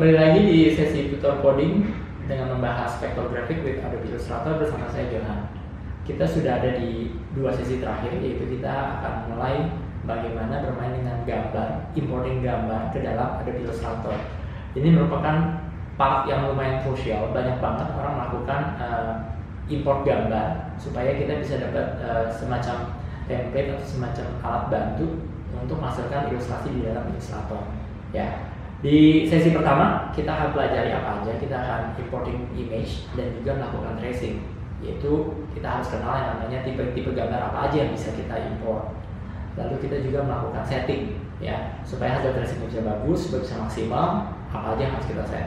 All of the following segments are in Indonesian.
Kembali lagi di sesi tutor coding dengan membahas vector graphic with Adobe Illustrator bersama saya Johan. Kita sudah ada di dua sesi terakhir, yaitu kita akan mulai bagaimana bermain dengan gambar, importing gambar ke dalam Adobe Illustrator. Ini merupakan part yang lumayan krusial. Banyak banget orang melakukan import gambar supaya kita bisa dapat semacam template atau semacam alat bantu untuk menghasilkan ilustrasi di dalam Illustrator. Ya. Di sesi pertama kita akan pelajari apa aja. Kita akan importing image dan juga melakukan tracing, yaitu kita harus kenal yang namanya tipe-tipe gambar apa aja yang bisa kita import. Lalu kita juga melakukan setting, ya, supaya hasil tracing bisa bagus, bisa maksimal. Apa aja yang harus kita set.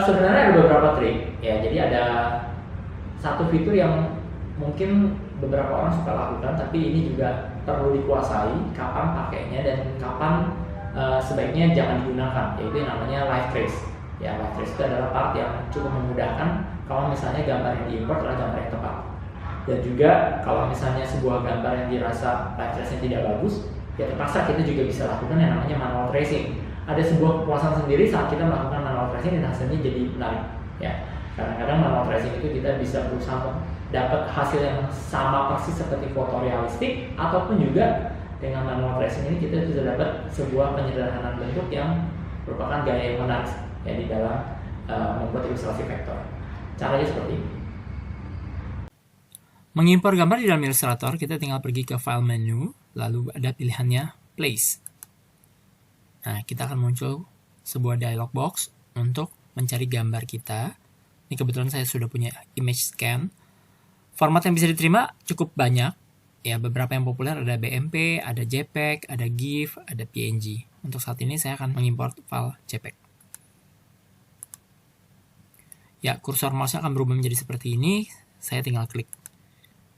Sebenarnya ada beberapa trik, ya. Jadi ada satu fitur yang mungkin beberapa orang suka lakukan, tapi ini juga perlu dikuasai kapan pakainya dan kapan sebaiknya jangan digunakan, yaitu yang namanya live trace. Ya, live trace itu adalah part yang cukup memudahkan kalau misalnya gambar yang diimport adalah gambar yang tepat. Dan juga kalau misalnya sebuah gambar yang dirasa live trace-nya tidak bagus, ya terpaksa kita juga bisa lakukan yang namanya manual tracing. Ada sebuah kepuasan sendiri saat kita melakukan manual tracing dan hasilnya jadi menarik. Ya, kadang-kadang manual tracing itu kita bisa berusaha dapat hasil yang sama persis seperti foto realistik, ataupun juga dengan manual tracing ini kita bisa dapat sebuah penyederhanaan bentuk yang merupakan gaya yang menarik, ya, di dalam membuat ilustrasi vektor. Caranya seperti ini. Mengimpor gambar di dalam Illustrator, kita tinggal pergi ke File menu, lalu ada pilihannya Place. Nah, kita akan muncul sebuah dialog box untuk mencari gambar kita. Ini kebetulan saya sudah punya image scan. Format yang bisa diterima cukup banyak. Ya, beberapa yang populer ada BMP, ada JPEG, ada GIF, ada PNG. Untuk saat ini saya akan mengimport file JPEG. Ya, kursor mouse akan berubah menjadi seperti ini. Saya tinggal klik.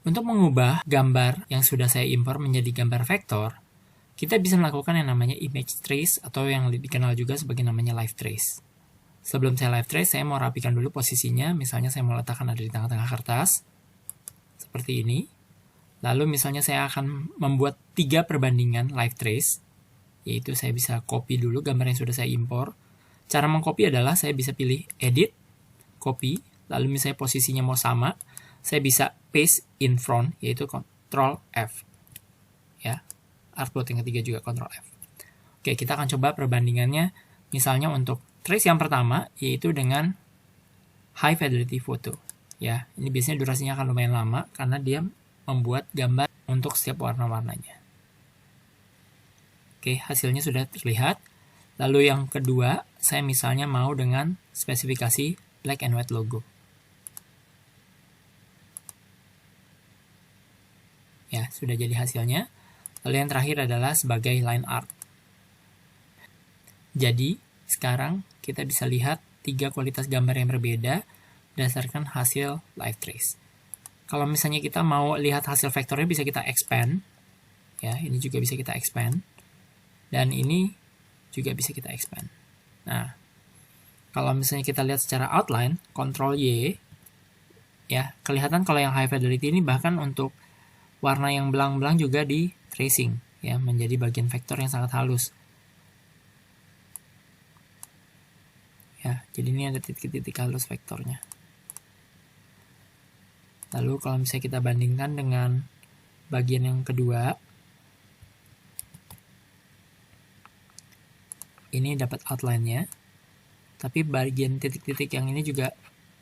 Untuk mengubah gambar yang sudah saya import menjadi gambar vektor, kita bisa melakukan yang namanya image trace atau yang dikenal juga sebagai namanya live trace. Sebelum saya live trace, saya mau rapikan dulu posisinya. Misalnya saya mau letakkan ada di tengah-tengah kertas. Seperti ini. Lalu misalnya saya akan membuat 3 perbandingan live trace, yaitu saya bisa copy dulu gambar yang sudah saya impor. Cara mengcopy adalah saya bisa pilih edit, copy, lalu misalnya posisinya mau sama, saya bisa paste in front, yaitu Ctrl F. Ya, artboard yang ketiga juga Ctrl F. Oke, kita akan coba perbandingannya. Misalnya untuk trace yang pertama, yaitu dengan high fidelity photo. Ya, ini biasanya durasinya akan lumayan lama karena dia membuat gambar untuk setiap warna-warnanya. Oke, hasilnya sudah terlihat. Lalu yang kedua, saya misalnya mau dengan spesifikasi black and white logo. Ya, sudah jadi hasilnya. Lalu yang terakhir adalah sebagai line art. Jadi, sekarang kita bisa lihat 3 kualitas gambar yang berbeda berdasarkan hasil live trace. Kalau misalnya kita mau lihat hasil vektornya bisa kita expand. Ya, ini juga bisa kita expand. Dan ini juga bisa kita expand. Nah, kalau misalnya kita lihat secara outline, Ctrl Y, ya, kelihatan kalau yang high fidelity ini bahkan untuk warna yang belang-belang juga di tracing, ya, menjadi bagian vektor yang sangat halus. Ya, jadi ini ada titik-titik halus vektornya. Lalu kalau misalnya kita bandingkan dengan bagian yang kedua, ini dapat outline-nya, tapi bagian titik-titik yang ini juga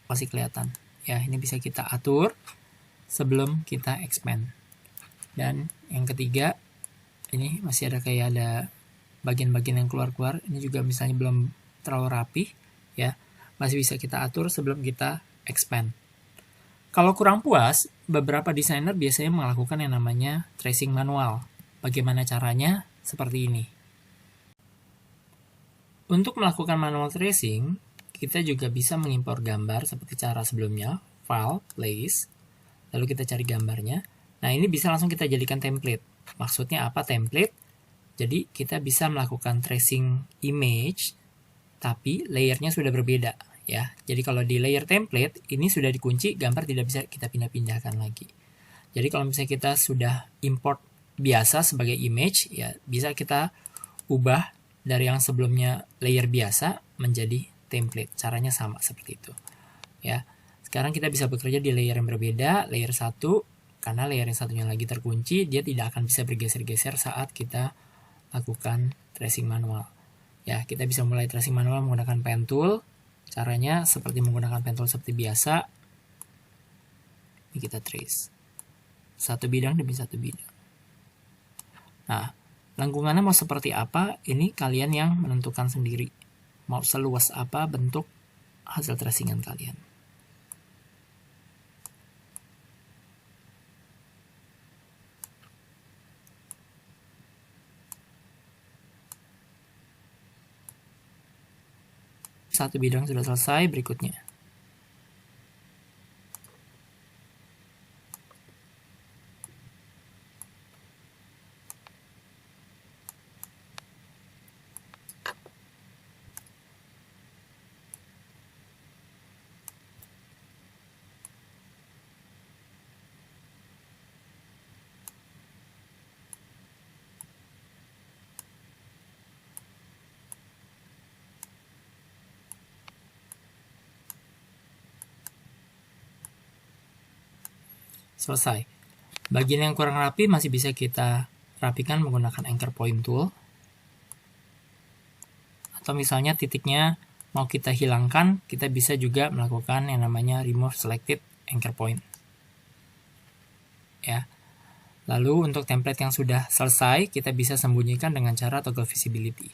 masih kelihatan. Ya, ini bisa kita atur sebelum kita expand. Dan yang ketiga, ini masih ada kayak ada bagian-bagian yang keluar-keluar. Ini juga misalnya belum terlalu rapi, ya, masih bisa kita atur sebelum kita expand. Kalau kurang puas, beberapa desainer biasanya melakukan yang namanya tracing manual. Bagaimana caranya? Seperti ini. Untuk melakukan manual tracing, kita juga bisa mengimpor gambar seperti cara sebelumnya, file, place, lalu kita cari gambarnya. Nah, ini bisa langsung kita jadikan template. Maksudnya apa template? Jadi, kita bisa melakukan tracing image, tapi layernya sudah berbeda. Ya, jadi kalau di layer template ini sudah dikunci, gambar tidak bisa kita pindah-pindahkan lagi. Jadi kalau misalnya kita sudah import biasa sebagai image, ya bisa kita ubah dari yang sebelumnya layer biasa menjadi template. Caranya sama seperti itu. Ya. Sekarang kita bisa bekerja di layer yang berbeda, layer 1, karena layer yang satunya lagi terkunci, dia tidak akan bisa bergeser-geser saat kita lakukan tracing manual. Ya, kita bisa mulai tracing manual menggunakan pen tool. Caranya seperti menggunakan pen tool seperti biasa. Ini kita trace. Satu bidang demi satu bidang. Nah, lengkungannya mau seperti apa, ini kalian yang menentukan sendiri. Mau seluas apa bentuk hasil tracingan kalian. Satu bidang sudah selesai, berikutnya. Selesai. Bagian yang kurang rapi masih bisa kita rapikan menggunakan anchor point tool. Atau misalnya titiknya mau kita hilangkan, kita bisa juga melakukan yang namanya remove selected anchor point. Ya. Lalu untuk template yang sudah selesai, kita bisa sembunyikan dengan cara toggle visibility.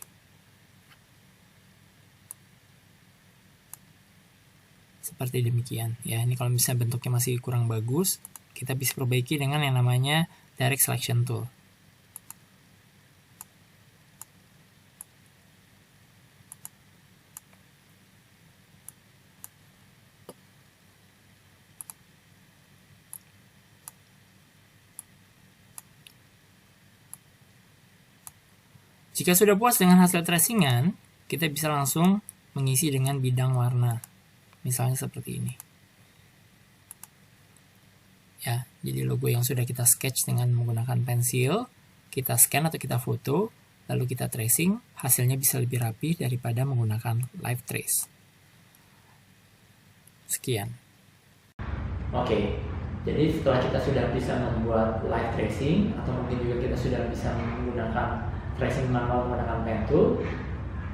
Seperti demikian. Ya, ini kalau misalnya bentuknya masih kurang bagus, kita bisa perbaiki dengan yang namanya direct selection tool. Jika sudah puas dengan hasil tracingan, kita bisa langsung mengisi dengan bidang warna. Misalnya seperti ini. Ya, jadi logo yang sudah kita sketch dengan menggunakan pensil, kita scan atau kita foto, lalu kita tracing, hasilnya bisa lebih rapi daripada menggunakan live trace. Sekian. Oke, jadi setelah kita sudah bisa membuat live tracing, atau mungkin juga kita sudah bisa menggunakan tracing manual menggunakan pen tool,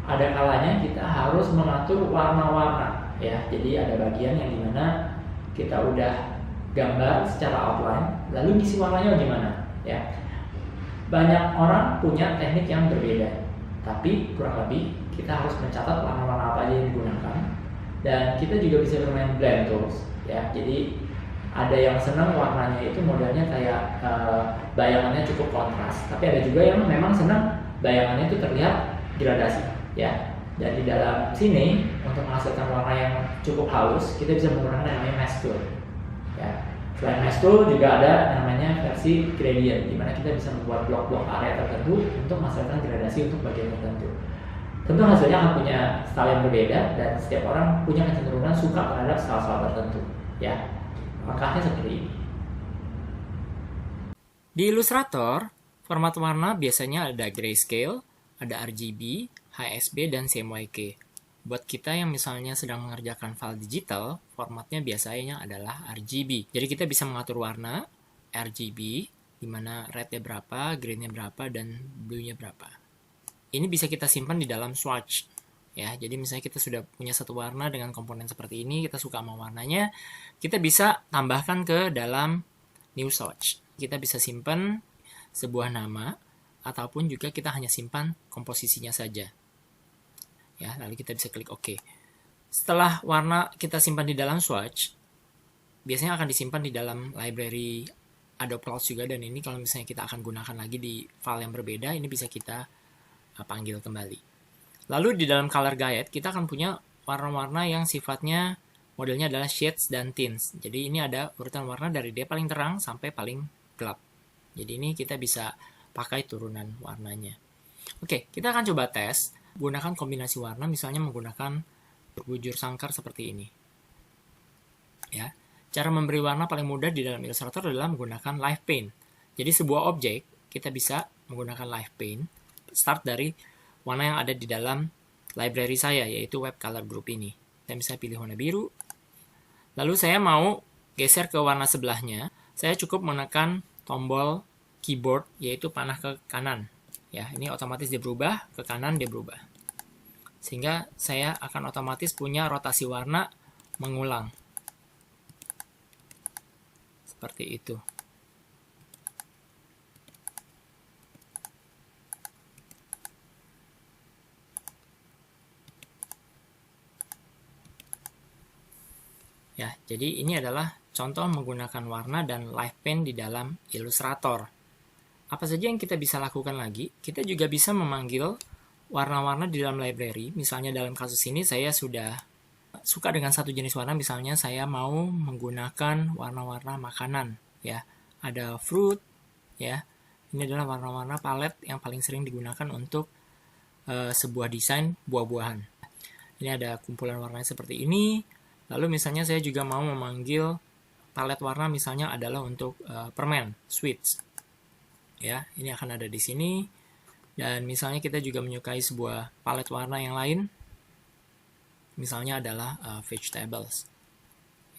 ada kalanya kita harus mengatur warna-warna, ya. Jadi ada bagian yang dimana kita udah gambar secara outline, lalu ngisi warnanya gimana, ya. Banyak orang punya teknik yang berbeda, tapi kurang lebih kita harus mencatat warna-warna apa aja yang digunakan, dan kita juga bisa bermain blend tools, ya. Jadi ada yang senang warnanya itu modelnya kayak bayangannya cukup kontras, tapi ada juga yang memang senang bayangannya itu terlihat gradasi, ya. Dan di dalam sini untuk menghasilkan warna yang cukup halus, kita bisa menggunakan yang namanya mask tool. Ya. Selain mask tool juga ada namanya versi gradient, di mana kita bisa membuat blok-blok area tertentu untuk menghasilkan gradasi untuk bagian tertentu. Tentu hasilnya akan punya style yang berbeda dan setiap orang punya kecenderungan suka terhadap style-style tertentu. Ya, langkahnya seperti ini. Di Illustrator, format warna biasanya ada grayscale, ada RGB, HSB, dan CMYK. Buat kita yang misalnya sedang mengerjakan file digital, formatnya biasanya adalah RGB. Jadi kita bisa mengatur warna RGB, di mana red-nya berapa, green-nya berapa, dan blue-nya berapa. Ini bisa kita simpan di dalam swatch. Ya, jadi misalnya kita sudah punya satu warna dengan komponen seperti ini, kita suka sama warnanya, kita bisa tambahkan ke dalam new swatch. Kita bisa simpan sebuah nama, ataupun juga kita hanya simpan komposisinya saja. Ya, lalu kita bisa klik OK. Setelah warna kita simpan di dalam swatch, biasanya akan disimpan di dalam library Adobe Clouds juga, dan ini kalau misalnya kita akan gunakan lagi di file yang berbeda, ini bisa kita panggil kembali. Lalu di dalam color guide, kita akan punya warna-warna yang sifatnya modelnya adalah shades dan tints. Jadi ini ada urutan warna dari dia paling terang sampai paling gelap. Jadi ini kita bisa pakai turunan warnanya. Oke, kita akan coba tes gunakan kombinasi warna, misalnya menggunakan berbujur sangkar seperti ini. Ya, cara memberi warna paling mudah di dalam Illustrator adalah menggunakan Live Paint. Jadi sebuah objek kita bisa menggunakan Live Paint. Start dari warna yang ada di dalam library saya, yaitu web color group ini. Saya bisa pilih warna biru. Lalu saya mau geser ke warna sebelahnya. Saya cukup menekan tombol keyboard, yaitu panah ke kanan. Ya, ini otomatis dia berubah, ke kanan dia berubah. Sehingga saya akan otomatis punya rotasi warna mengulang. Seperti itu. Ya, jadi ini adalah contoh menggunakan warna dan live paint di dalam Illustrator. Apa saja yang kita bisa lakukan lagi? Kita juga bisa memanggil warna-warna di dalam library. Misalnya dalam kasus ini saya sudah suka dengan satu jenis warna, misalnya saya mau menggunakan warna-warna makanan, ya. Ada fruit, ya. Ini adalah warna-warna palet yang paling sering digunakan untuk sebuah desain buah-buahan. Ini ada kumpulan warnanya seperti ini. Lalu misalnya saya juga mau memanggil palet warna misalnya adalah untuk permen, sweets. Ya, ini akan ada di sini. Dan misalnya kita juga menyukai sebuah palet warna yang lain. Misalnya adalah vegetables.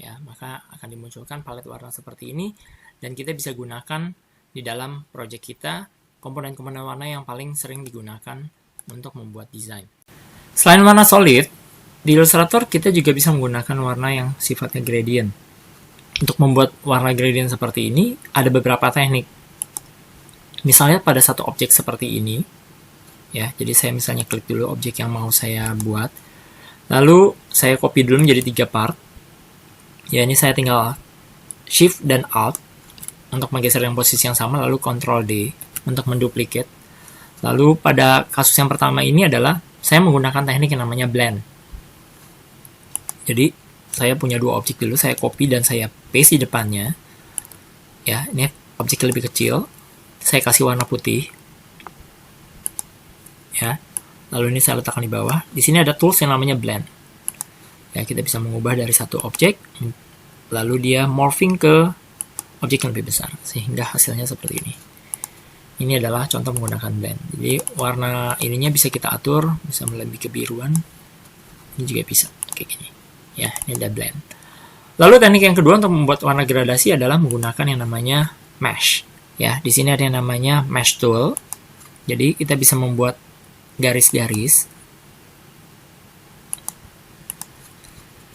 Ya, maka akan dimunculkan palet warna seperti ini dan kita bisa gunakan di dalam project kita komponen-komponen warna yang paling sering digunakan untuk membuat desain. Selain warna solid, di Illustrator kita juga bisa menggunakan warna yang sifatnya gradient. Untuk membuat warna gradient seperti ini, ada beberapa teknik. Misalnya pada satu objek seperti ini, ya, jadi saya misalnya klik dulu objek yang mau saya buat, lalu saya copy dulu menjadi 3 part. Ya, ini saya tinggal Shift dan Alt untuk menggeser yang posisi yang sama, lalu Ctrl D untuk menduplikat. Lalu pada kasus yang pertama ini adalah saya menggunakan teknik yang namanya blend. Jadi, saya punya 2 objek dulu, saya copy dan saya paste di depannya. Ya, ini objek lebih kecil. Saya kasih warna putih. Ya. Lalu ini saya letakkan di bawah. Di sini ada tools yang namanya blend. Ya, kita bisa mengubah dari satu objek, lalu dia morphing ke objek yang lebih besar, sehingga hasilnya seperti ini. Ini adalah contoh menggunakan blend. Jadi, warna ininya bisa kita atur, bisa lebih kebiruan. Ini juga bisa, kayak gini. Ya, ini ada blend. Lalu teknik yang kedua untuk membuat warna gradasi adalah menggunakan yang namanya mesh. Ya, di sini ada yang namanya mesh tool. Jadi kita bisa membuat garis-garis.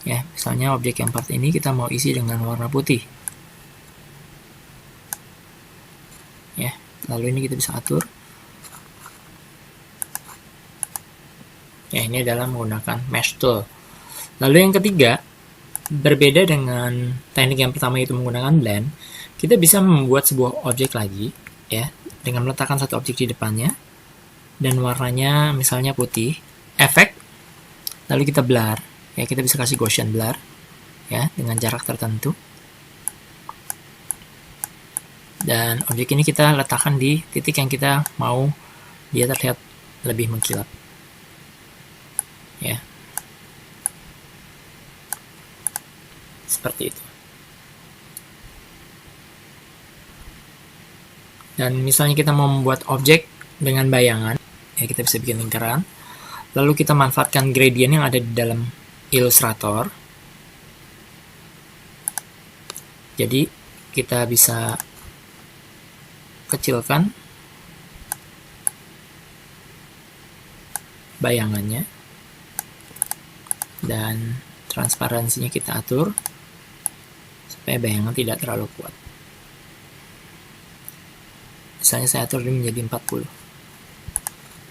Ya, misalnya objek yang part ini kita mau isi dengan warna putih. Ya, lalu ini kita bisa atur. Ya, ini adalah menggunakan mesh tool. Lalu yang ketiga, berbeda dengan teknik yang pertama itu menggunakan blend, kita bisa membuat sebuah objek lagi, ya, dengan meletakkan satu objek di depannya, dan warnanya misalnya putih, efek, lalu kita blur, ya, kita bisa kasih Gaussian blur, ya, dengan jarak tertentu, dan objek ini kita letakkan di titik yang kita mau dia terlihat lebih mengkilap, ya. Seperti itu. Dan misalnya kita mau membuat objek dengan bayangan, ya, kita bisa bikin lingkaran. Lalu kita manfaatkan gradient yang ada di dalam Illustrator. Jadi kita bisa kecilkan bayangannya dan transparansinya kita atur supaya bayangan tidak terlalu kuat. Misalnya saya atur ini menjadi 40.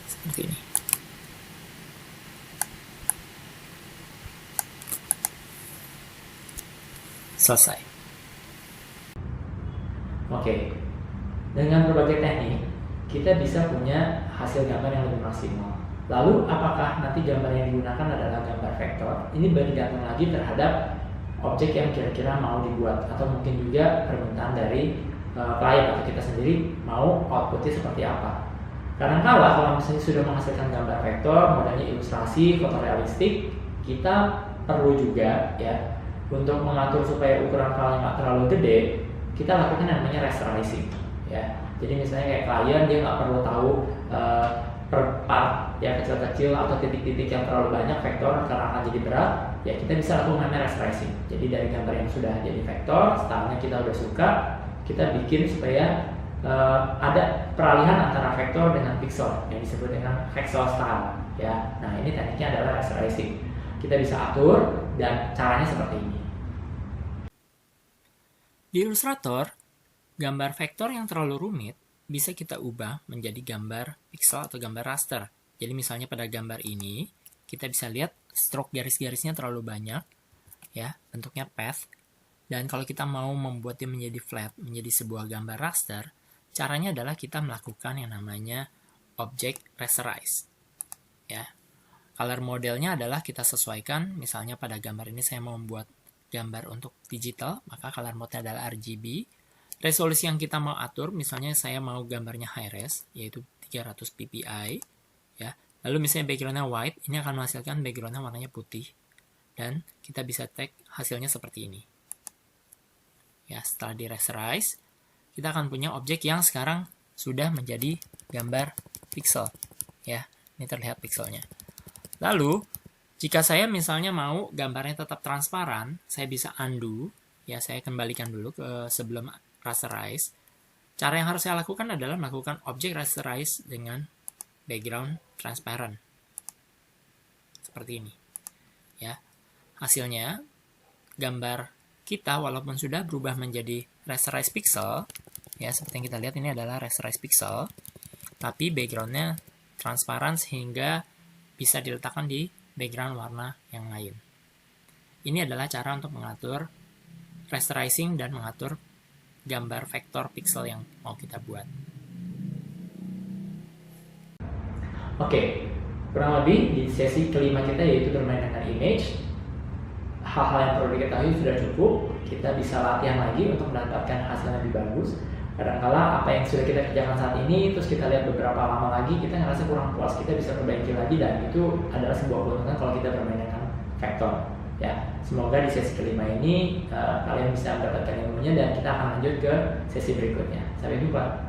Seperti ini. Selesai. Oke. Dengan berbagai teknik, kita bisa punya hasil gambar yang lebih maksimal. Lalu, apakah nanti gambar yang digunakan adalah gambar vektor? Ini bergantung lagi terhadap objek yang kira-kira mau dibuat, atau mungkin juga permintaan dari klien atau kita sendiri mau outputnya seperti apa. Kadang-kala kalau misalnya sudah menghasilkan gambar vektor, modalnya ilustrasi, fotorealistik, kita perlu juga, ya, untuk mengatur supaya ukuran filenya nggak terlalu gede, kita lakukan yang namanya rasterizing. Ya, jadi misalnya kayak klien dia nggak perlu tahu per part ya, kecil-kecil atau titik-titik yang terlalu banyak vektor karena akan jadi berat, ya kita bisa lakukan namanya rasterizing. Jadi dari gambar yang sudah jadi vektor, stylenya kita udah suka, kita bikin supaya ada peralihan antara vektor dengan pixel yang disebut dengan vexel style ya. Nah, ini tekniknya adalah rasterizing. Kita bisa atur dan caranya seperti ini. Di Illustrator, gambar vektor yang terlalu rumit bisa kita ubah menjadi gambar pixel atau gambar raster. Jadi misalnya pada gambar ini, kita bisa lihat stroke garis-garisnya terlalu banyak, ya, bentuknya path. Dan kalau kita mau membuat dia menjadi flat, menjadi sebuah gambar raster, caranya adalah kita melakukan yang namanya object rasterize. Ya. Color modelnya adalah kita sesuaikan, misalnya pada gambar ini saya mau membuat gambar untuk digital, maka color mode-nya adalah RGB. Resolusi yang kita mau atur, misalnya saya mau gambarnya high res, yaitu 300 ppi, ya. Lalu misalnya background-nya white, ini akan menghasilkan background-nya warnanya putih, dan kita bisa tag hasilnya seperti ini. Ya, setelah di rasterize, kita akan punya objek yang sekarang sudah menjadi gambar pixel, ya. Ini terlihat pixelnya. Lalu, jika saya misalnya mau gambarnya tetap transparan, saya bisa undo, ya, saya kembalikan dulu ke sebelum rasterize. Cara yang harus saya lakukan adalah melakukan object rasterize dengan background transparent. Seperti ini. Ya. Hasilnya, gambar kita walaupun sudah berubah menjadi rasterize pixel, ya, seperti yang kita lihat ini adalah rasterize pixel, tapi backgroundnya transparan sehingga bisa diletakkan di background warna yang lain. Ini adalah cara untuk mengatur rasterizing dan mengatur gambar vektor pixel yang mau kita buat. Oke, kurang lebih di sesi kelima kita yaitu bermain dengan image. Hal-hal yang perlu diketahui sudah cukup. Kita bisa latihan lagi untuk mendapatkan hasil yang lebih bagus. Kadang-kala apa yang sudah kita kerjakan saat ini, terus kita lihat beberapa lama lagi, kita ngerasa kurang puas, kita bisa perbaiki lagi, dan itu adalah sebuah keuntungan kalau kita bermain dengan vektor. Ya, semoga di sesi kelima ini kalian bisa mendapatkan ilmunya dan kita akan lanjut ke sesi berikutnya. Sampai jumpa.